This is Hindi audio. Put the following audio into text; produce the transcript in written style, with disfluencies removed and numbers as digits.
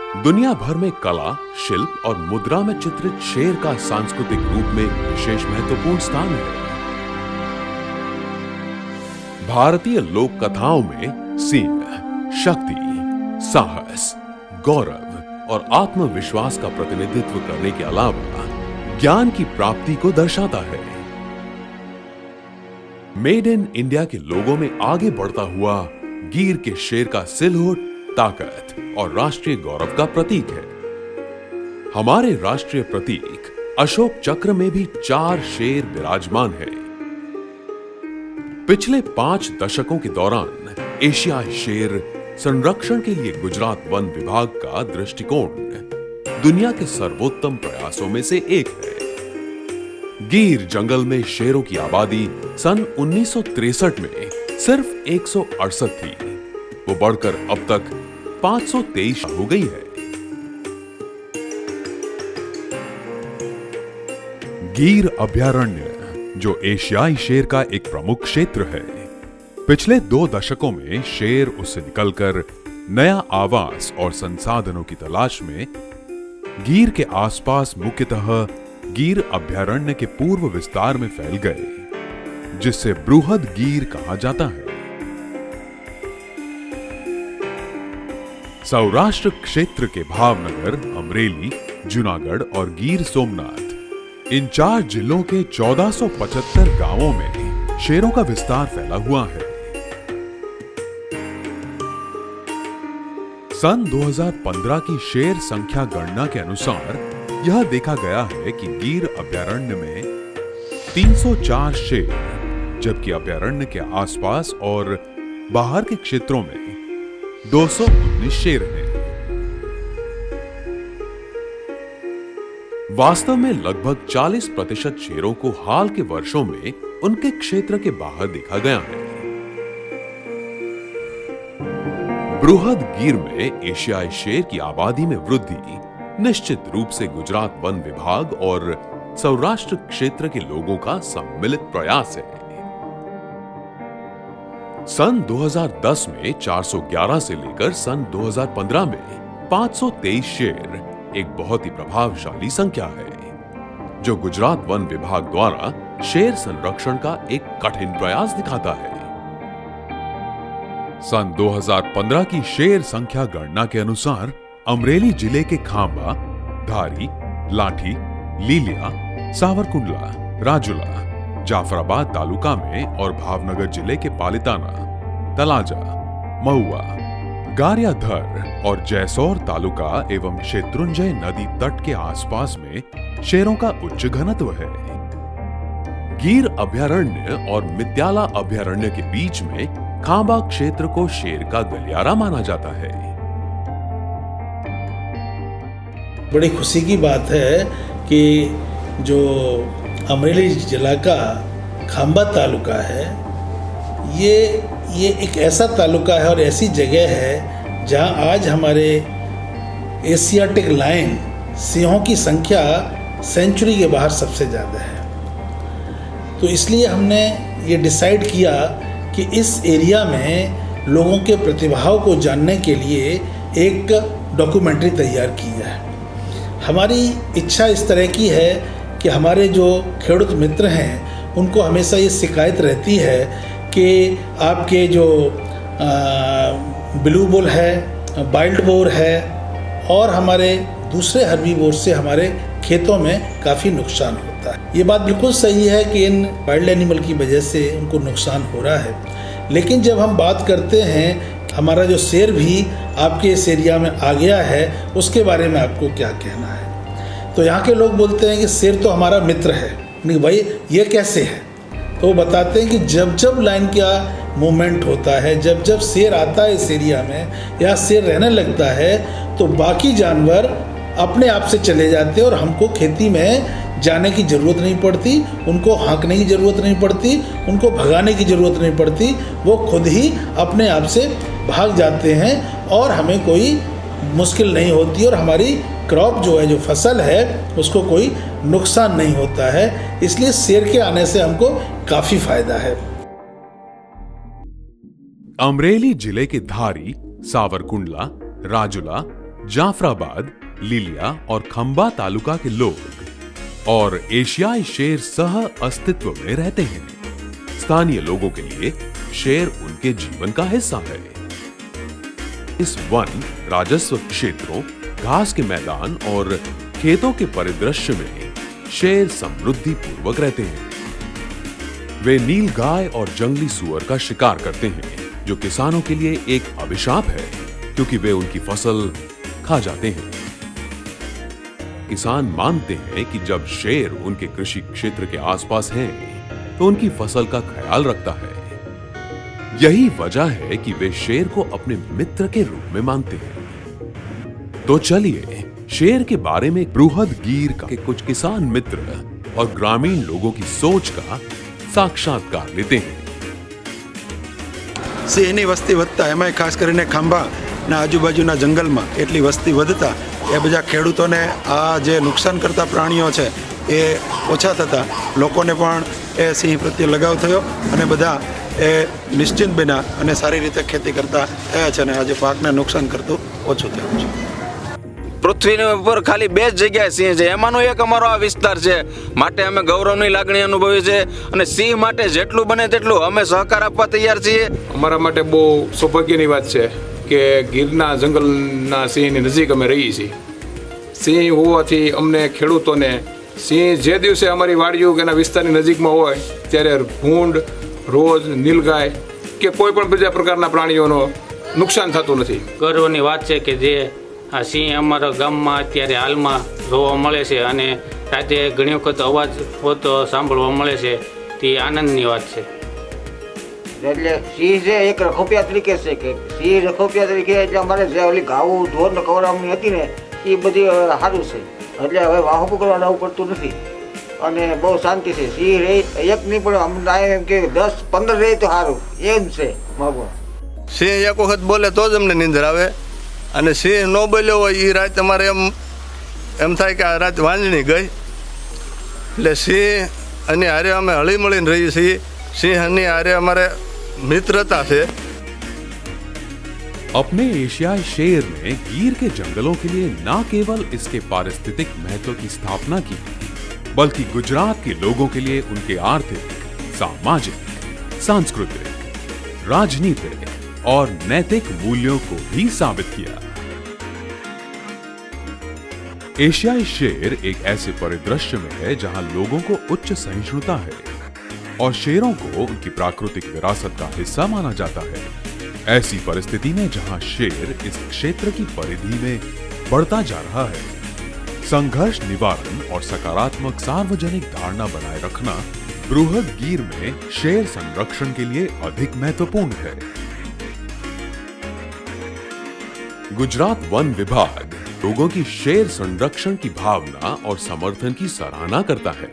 दुनिया भर में कला, शिल्प और मुद्रा में चित्रित शेर का सांस्कृतिक रूप में विशेष महत्वपूर्ण स्थान है। भारतीय लोक कथाओं में सिंह शक्ति, साहस, गौरव और आत्मविश्वास का प्रतिनिधित्व करने के अलावा ज्ञान की प्राप्ति को दर्शाता है। मेड इन इंडिया के लोगों में आगे बढ़ता हुआ गिर के शेर का सिलहुट ताकत और राष्ट्रीय गौरव का प्रतीक है। हमारे राष्ट्रीय प्रतीक अशोक चक्र में भी 4 शेर विराजमान है। पिछले 5 दशकों के दौरान एशियाई शेर संरक्षण के लिए गुजरात वन विभाग का दृष्टिकोण दुनिया के सर्वोत्तम प्रयासों में से एक है। गिर जंगल में शेरों की आबादी सन 1963 में सिर्फ 168 थी। वो बढ़कर अब तक 523 हो गई है। गिर अभयारण्य, जो एशियाई शेर का एक प्रमुख क्षेत्र है, पिछले 2 दशकों में शेर उससे निकलकर नया आवास और संसाधनों की तलाश में गिर के आसपास मुख्यतः गिर अभयारण्य के पूर्व विस्तार में फैल गए, जिससे बृहद गिर कहा जाता है। सौराष्ट्र क्षेत्र के भावनगर, अमरेली, जूनागढ़ और गिर सोमनाथ, इन 4 जिलों के 1475 गांवों में शेरों का विस्तार फैला हुआ है। सन 2015 की शेर संख्या गणना के अनुसार यह देखा गया है कि गिर अभयारण्य में 304 शेर, जबकि अभयारण्य के आसपास और बाहर के क्षेत्रों में 219 शेर हैं। वास्तव में लगभग 40% शेरों को हाल के वर्षों में उनके क्षेत्र के बाहर देखा गया है। बृहद गिर में एशियाई शेर की आबादी में वृद्धि निश्चित रूप से गुजरात वन विभाग और सौराष्ट्र क्षेत्र के लोगों का सम्मिलित प्रयास है। सन 2010 में 411 से लेकर सन 2015 में 523 शेर एक बहुत ही प्रभावशाली संख्या है, जो गुजरात वन विभाग द्वारा शेर संरक्षण का एक कठिन प्रयास दिखाता है। सन 2015 की शेर संख्या गणना के अनुसार अमरेली जिले के खांबा, धारी, लाठी, लीलिया, सावरकुंडला, राजुला, जाफराबाद तालुका में और भावनगर जिले के पालिताना, तलाजा, महुआ, गारियाधर और जैसौर तालुका एवं शेत्रुंजय नदी तट के आसपास में शेरों का उच्च घनत्व है। गिर अभयारण्य और मित्याला अभयारण्य के बीच में खांबा क्षेत्र को शेर का गलियारा माना जाता है। बड़ी खुशी की बात है कि जो अमरेली जिला का खांबा तालुका है, ये एक ऐसा तालुका है और ऐसी जगह है जहां आज हमारे एशियाटिक लायन सिंहों की संख्या सेंचुरी के बाहर सबसे ज़्यादा है। तो इसलिए हमने ये डिसाइड किया कि इस एरिया में लोगों के प्रतिभाओं को जानने के लिए एक डॉक्यूमेंट्री तैयार की है। हमारी इच्छा इस तरह की है कि हमारे जो खेडूत मित्र हैं उनको हमेशा ये शिकायत रहती है कि आपके जो ब्लू बुल है, वाइल्ड बोर है और हमारे दूसरे हर्बीवोर से हमारे खेतों में काफ़ी नुकसान होता है। ये बात बिल्कुल सही है कि इन वाइल्ड एनिमल की वजह से उनको नुकसान हो रहा है, लेकिन जब हम बात करते हैं हमारा जो शेर भी आपके इस एरिया में आ गया है, उसके बारे में आपको क्या कहना है? तो यहाँ के लोग बोलते हैं कि शेर तो हमारा मित्र है। नहीं भाई, ये कैसे है? तो वो बताते हैं कि जब जब लाइन का मूवमेंट होता है, जब जब शेर आता है इस एरिया में या शेर रहने लगता है, तो बाकी जानवर अपने आप से चले जाते हैं और हमको खेती में जाने की ज़रूरत नहीं पड़ती, उनको हाँकने की ज़रूरत नहीं पड़ती, उनको भगाने की ज़रूरत नहीं पड़ती। वो खुद ही अपने आप से भाग जाते हैं और हमें कोई मुश्किल नहीं होती और हमारी क्रॉप जो है, जो फसल है, उसको कोई नुकसान नहीं होता है। इसलिए शेर के आने से हमको काफ़ी फायदा है। अमरेली जिले के धारी, सावरकुंडला, राजुला, जाफराबाद, लीलिया और खंबा तालुका के लोग और एशियाई शेर सह अस्तित्व में रहते हैं। स्थानीय लोगों के लिए शेर उनके जीवन का हिस्सा है। इस वन, राजस्व क्षेत्रों, घास के मैदान और खेतों के परिदृश्य में शेर समृद्धि पूर्वक रहते हैं। वे नीलगाय और जंगली सुअर का शिकार करते हैं, जो किसानों के लिए एक अभिशाप है क्योंकि वे उनकी फसल खा जाते हैं। किसान मानते हैं कि जब शेर उनके कृषि क्षेत्र के आसपास हैं, तो उनकी फसल का ख्याल रखता है। यही वजह है कि वे शेर को अपने मित्र के रूप में मानते हैं। तो चलिए शेर के बारे में बृहदगीर के कुछ किसान मित्र और ग्रामीण लोगों की सोच का साक्षात्कार लेते हैं। સિંહની વસ્તી વધતા એમાંય ખાસ કરીને ખાંભાના આજુબાજુના જંગલમાં એટલી વસ્તી વધતા એ બધા ખેડૂતોને આ જે નુકસાન કરતા પ્રાણીઓ છે એ ઓછા થતા લોકોને પણ એ સિંહ પ્રત્યે લગાવ થયો અને બધા એ નિશ્ચિંત બન્યા અને સારી રીતે ખેતી કરતા થયા છે અને આજે પાકને નુકસાન કરતું ઓછું થયું છે। પૃથ્વીની ઉપર ખાલી 2 જ જગ્યાએ સિંહ છે, એમાંનો એક અમારો આ વિસ્તાર છે, માટે અમે ગૌરવની લાગણી અનુભવી છે અને સિંહ માટે જેટલું બને તેટલું અમે સહકાર આપવા તૈયાર છીએ। અમારા માટે બહુ સૌભાગ્યની વાત છે કે ગીરના જંગલના સિંહની નજીક અમે રહીએ છીએ। સિંહ હોવાથી અમને ખેડૂતોને સિંહ જે દિવસે અમારી વાડીઓ કે એના વિસ્તારની નજીકમાં હોય ત્યારે ભૂંડ, રોજ, નીલગાય કે કોઈ પણ બીજા પ્રકારના પ્રાણીઓનો નુકસાન થતું નથી। ગર્વની વાત છે કે જે આ સિંહ અમારા ગામમાં અત્યારે હાલમાં જોવા મળે છે અને રાતે ઘણી વખત અવાજ હોતો સાંભળવા મળે છે, તે આનંદની વાત છે। એટલે સિંહ છે એક રખોપિયા તરીકે છે કે સિંહ રખોપિયા તરીકે એટલે અમારે જે ઓલી ઘાવું ઢોરને ખવડાવવાની હતી ને એ બધી સારું છે, એટલે હવે વાહકો કરવા જવું પડતું નથી અને બહુ શાંતિ છે। સિંહ રહે એક નહીં પણ અમને એમ કે 10-15 રહે તો સારું એમ છે માગવા। સિંહ એક વખત બોલે તો જ અમને નીંદર આવે અને સિંહ ન બોલ્યો હોય એ રાત અમારે એમ થાય કે આ રાત વાંજણી ગઈ। એટલે સિંહ અને હારે અમે હળીમળીને રહીએ છીએ। સિંહની હારે અમારે મિત્રતા છે। अपने एशियाई शेर ने गीर के जंगलों के लिए न केवल इसके पारिस्थितिक महत्व की स्थापना की, बल्कि गुजरात के लोगों के लिए उनके आर्थिक, सामाजिक, सांस्कृतिक, राजनीतिक और नैतिक मूल्यों को भी साबित किया। एशियाई शेर एक ऐसे परिदृश्य में है जहां लोगों को उच्च सहिष्णुता है और शेरों को उनकी प्राकृतिक विरासत का हिस्सा माना जाता है। ऐसी परिस्थिति में जहां शेर इस क्षेत्र की परिधि में बढ़ता जा रहा है, संघर्ष निवारण और सकारात्मक सार्वजनिक धारणा बनाए रखना बृहदगीर में शेर संरक्षण के लिए अधिक महत्वपूर्ण है। गुजरात वन विभाग लोगों की शेर संरक्षण की भावना और समर्थन की सराहना करता है।